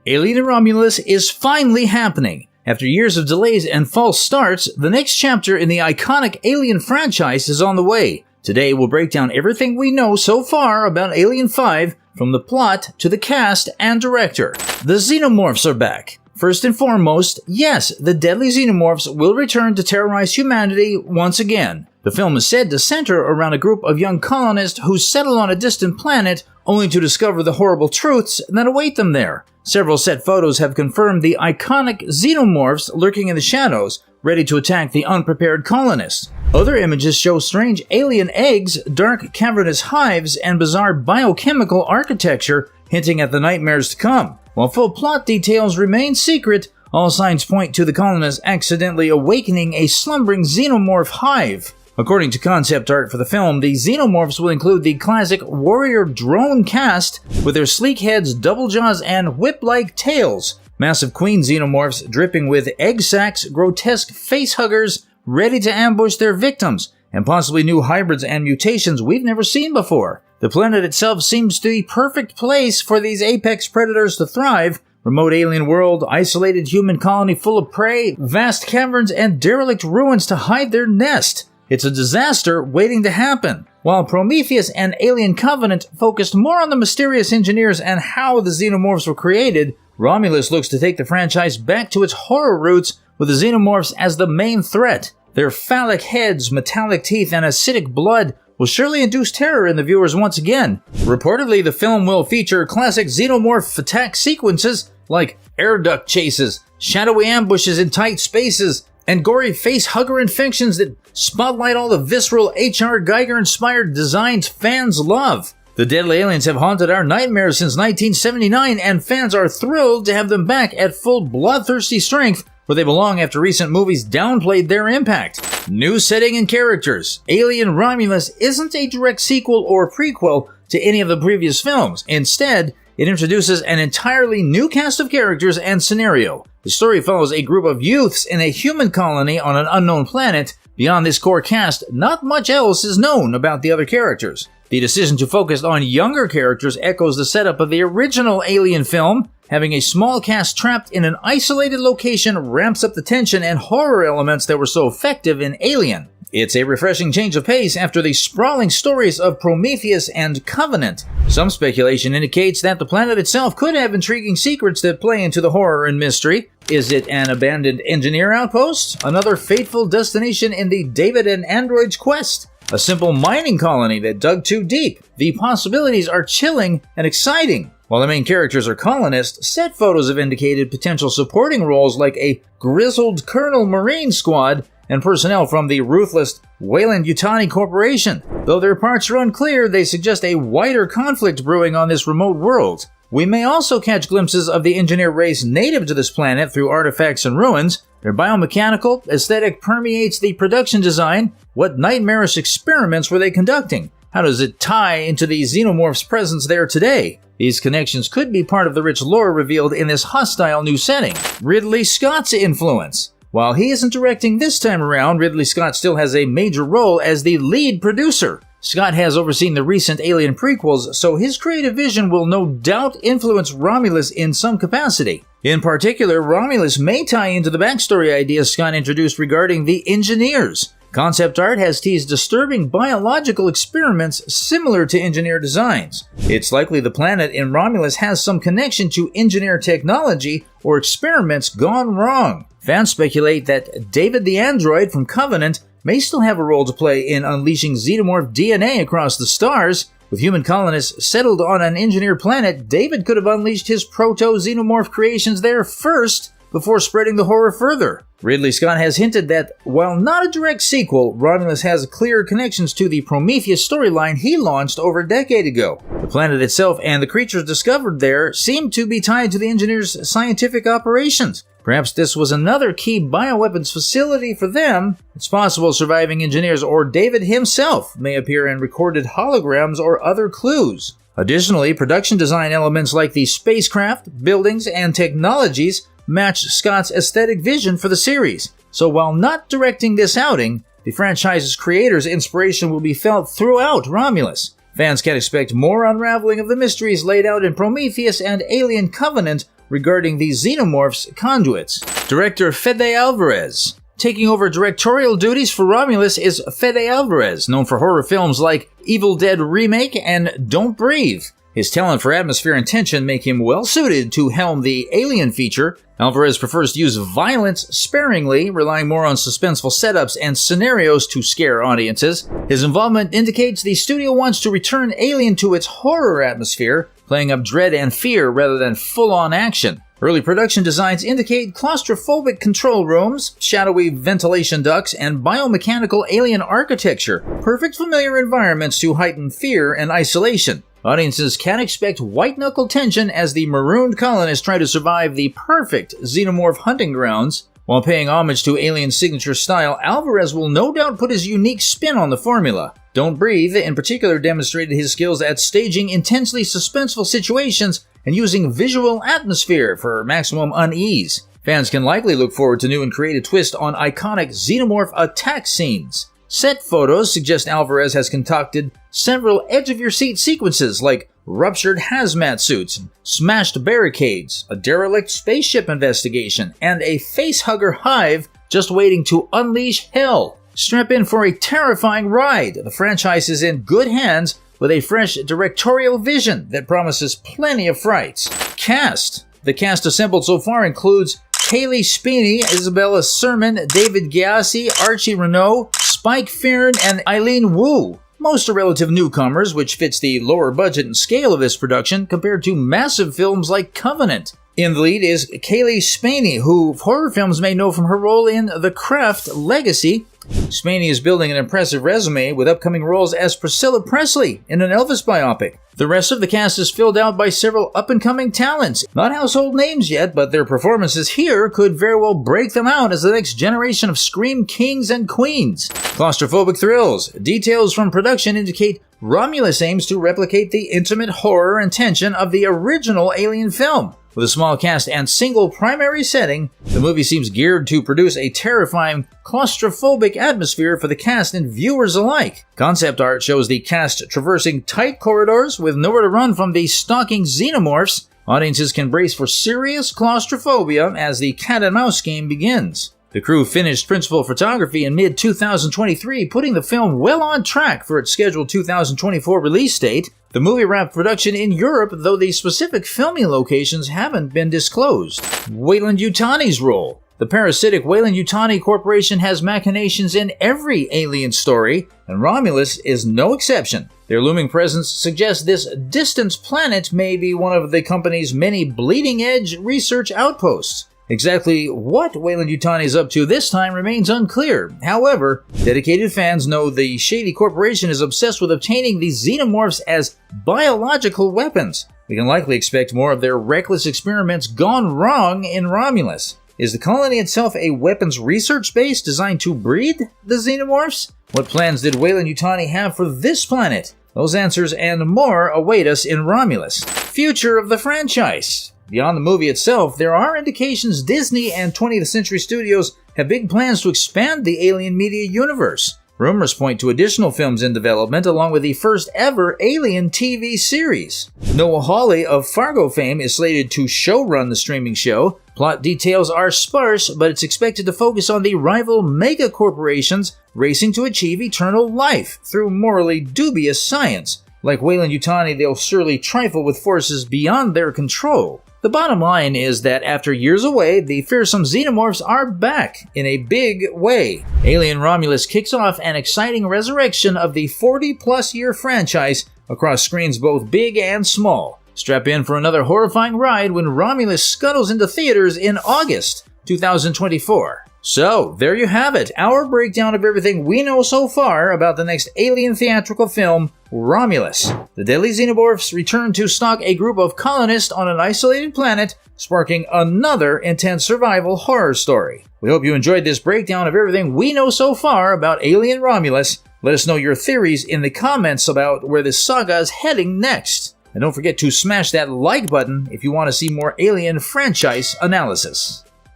Alien and Romulus is finally happening. After years of delays and false starts, the next chapter in the iconic Alien franchise is on the way. Today we'll break down everything we know so far about Alien 5, from the plot to the cast and director. The Xenomorphs are back. First and foremost, yes, the deadly Xenomorphs will return to terrorize humanity once again. The film is said to center around a group of young colonists who settle on a distant planet only to discover the horrible truths that await them there. Several set photos have confirmed the iconic Xenomorphs lurking in the shadows, ready to attack the unprepared colonists. Other images show strange alien eggs, dark cavernous hives, and bizarre biochemical architecture hinting at the nightmares to come. While full plot details remain secret, all signs point to the colonists accidentally awakening a slumbering xenomorph hive. According to concept art for the film, the Xenomorphs will include the classic warrior drone cast with their sleek heads, double jaws, and whip-like tails. Massive queen Xenomorphs dripping with egg sacs, grotesque face-huggers ready to ambush their victims, and possibly new hybrids and mutations we've never seen before. The planet itself seems to be the perfect place for these apex predators to thrive. Remote alien world, isolated human colony full of prey, vast caverns, and derelict ruins to hide their nest. It's a disaster waiting to happen. While Prometheus and Alien Covenant focused more on the mysterious engineers and how the Xenomorphs were created, Romulus looks to take the franchise back to its horror roots with the Xenomorphs as the main threat. Their phallic heads, metallic teeth, and acidic blood will surely induce terror in the viewers once again. Reportedly, the film will feature classic Xenomorph attack sequences like air duct chases, shadowy ambushes in tight spaces, and gory face-hugger infections that spotlight all the visceral H.R. Geiger-inspired designs fans love. The deadly aliens have haunted our nightmares since 1979, and fans are thrilled to have them back at full bloodthirsty strength where they belong after recent movies downplayed their impact. New setting and characters. Alien Romulus isn't a direct sequel or prequel to any of the previous films. Instead, it introduces an entirely new cast of characters and scenario. The story follows a group of youths in a human colony on an unknown planet. Beyond this core cast, not much else is known about the other characters. The decision to focus on younger characters echoes the setup of the original Alien film. Having a small cast trapped in an isolated location ramps up the tension and horror elements that were so effective in Alien. It's a refreshing change of pace after the sprawling stories of Prometheus and Covenant. Some speculation indicates that the planet itself could have intriguing secrets that play into the horror and mystery. Is it an abandoned engineer outpost? Another fateful destination in the David and Android's quest? A simple mining colony that dug too deep? The possibilities are chilling and exciting. While the main characters are colonists, set photos have indicated potential supporting roles like a grizzled Colonel Marine squad and personnel from the ruthless Weyland-Yutani Corporation. Though their parts are unclear, they suggest a wider conflict brewing on this remote world. We may also catch glimpses of the engineer race native to this planet through artifacts and ruins. Their biomechanical aesthetic permeates the production design. What nightmarish experiments were they conducting? How does it tie into the Xenomorph's presence there today? These connections could be part of the rich lore revealed in this hostile new setting. Ridley Scott's influence. While he isn't directing this time around, Ridley Scott still has a major role as the lead producer. Scott has overseen the recent Alien prequels, so his creative vision will no doubt influence Romulus in some capacity. In particular, Romulus may tie into the backstory ideas Scott introduced regarding the engineers. Concept art has teased disturbing biological experiments similar to engineer designs. It's likely the planet in Romulus has some connection to engineer technology or experiments gone wrong. Fans speculate that David the android from Covenant may still have a role to play in unleashing xenomorph DNA across the stars. With human colonists settled on an engineered planet, David could have unleashed his proto-xenomorph creations there first before spreading the horror further. Ridley Scott has hinted that, while not a direct sequel, Romulus has clear connections to the Prometheus storyline he launched over a decade ago. The planet itself and the creatures discovered there seem to be tied to the engineers' scientific operations. Perhaps this was another key bioweapons facility for them. It's possible surviving engineers or David himself may appear in recorded holograms or other clues. Additionally, production design elements like the spacecraft, buildings, and technologies match Scott's aesthetic vision for the series. So while not directing this outing, the franchise's creators' inspiration will be felt throughout Romulus. Fans can expect more unraveling of the mysteries laid out in Prometheus and Alien Covenant, regarding the Xenomorphs' conduits. Director Fede Alvarez. Taking over directorial duties for Romulus is Fede Alvarez, known for horror films like Evil Dead Remake and Don't Breathe. His talent for atmosphere and tension make him well-suited to helm the Alien feature. Alvarez prefers to use violence sparingly, relying more on suspenseful setups and scenarios to scare audiences. His involvement indicates the studio wants to return Alien to its horror atmosphere, playing up dread and fear rather than full-on action. Early production designs indicate claustrophobic control rooms, shadowy ventilation ducts, and biomechanical alien architecture, perfect familiar environments to heighten fear and isolation. Audiences can expect white-knuckle tension as the marooned colonists try to survive the perfect xenomorph hunting grounds. While paying homage to Alien's signature style, Alvarez will no doubt put his unique spin on the formula. Don't Breathe, in particular, demonstrated his skills at staging intensely suspenseful situations and using visual atmosphere for maximum unease. Fans can likely look forward to new and creative twists on iconic xenomorph attack scenes. Set photos suggest Alvarez has concocted several edge-of-your-seat sequences like ruptured hazmat suits, smashed barricades, a derelict spaceship investigation, and a facehugger hive just waiting to unleash hell. Strap in for a terrifying ride. The franchise is in good hands with a fresh directorial vision that promises plenty of frights. Cast. The cast assembled so far includes Cailee Spaeny, Isabella Sermon, David Gyasi, Archie Renault, Spike Fearn, and Eileen Wu. Most are relative newcomers, which fits the lower budget and scale of this production compared to massive films like Covenant. In the lead is Cailee Spaeny, who horror films may know from her role in The Craft Legacy. Spaeny is building an impressive resume with upcoming roles as Priscilla Presley in an Elvis biopic. The rest of the cast is filled out by several up-and-coming talents. Not household names yet, but their performances here could very well break them out as the next generation of Scream kings and queens. Claustrophobic thrills. Details from production indicate Romulus aims to replicate the intimate horror and tension of the original Alien film. With a small cast and single primary setting, the movie seems geared to produce a terrifying, claustrophobic atmosphere for the cast and viewers alike. Concept art shows the cast traversing tight corridors with nowhere to run from the stalking xenomorphs. Audiences can brace for serious claustrophobia as the cat-and-mouse game begins. The crew finished principal photography in mid-2023, putting the film well on track for its scheduled 2024 release date. The movie wrapped production in Europe, though the specific filming locations haven't been disclosed. Weyland-Yutani's role. The parasitic Weyland-Yutani Corporation has machinations in every Alien story, and Romulus is no exception. Their looming presence suggests this distant planet may be one of the company's many bleeding-edge research outposts. Exactly what Weyland-Yutani is up to this time remains unclear. However, dedicated fans know the shady corporation is obsessed with obtaining these xenomorphs as biological weapons. We can likely expect more of their reckless experiments gone wrong in Romulus. Is the colony itself a weapons research base designed to breed the xenomorphs? What plans did Weyland-Yutani have for this planet? Those answers and more await us in Romulus. Future of the franchise. Beyond the movie itself, there are indications Disney and 20th Century Studios have big plans to expand the Alien media universe. Rumors point to additional films in development, along with the first ever Alien TV series. Noah Hawley of Fargo fame is slated to showrun the streaming show. Plot details are sparse, but it's expected to focus on the rival mega corporations racing to achieve eternal life through morally dubious science. Like Weyland-Yutani, they'll surely trifle with forces beyond their control. The bottom line is that after years away, the fearsome xenomorphs are back in a big way. Alien Romulus kicks off an exciting resurrection of the 40-plus year franchise across screens both big and small. Strap in for another horrifying ride when Romulus scuttles into theaters in August 2024. So, there you have it, our breakdown of everything we know so far about the next Alien theatrical film, Romulus. The deadly xenomorphs return to stalk a group of colonists on an isolated planet, sparking another intense survival horror story. We hope you enjoyed this breakdown of everything we know so far about Alien Romulus. Let us know your theories in the comments about where this saga is heading next. And don't forget to smash that like button if you want to see more Alien franchise analysis.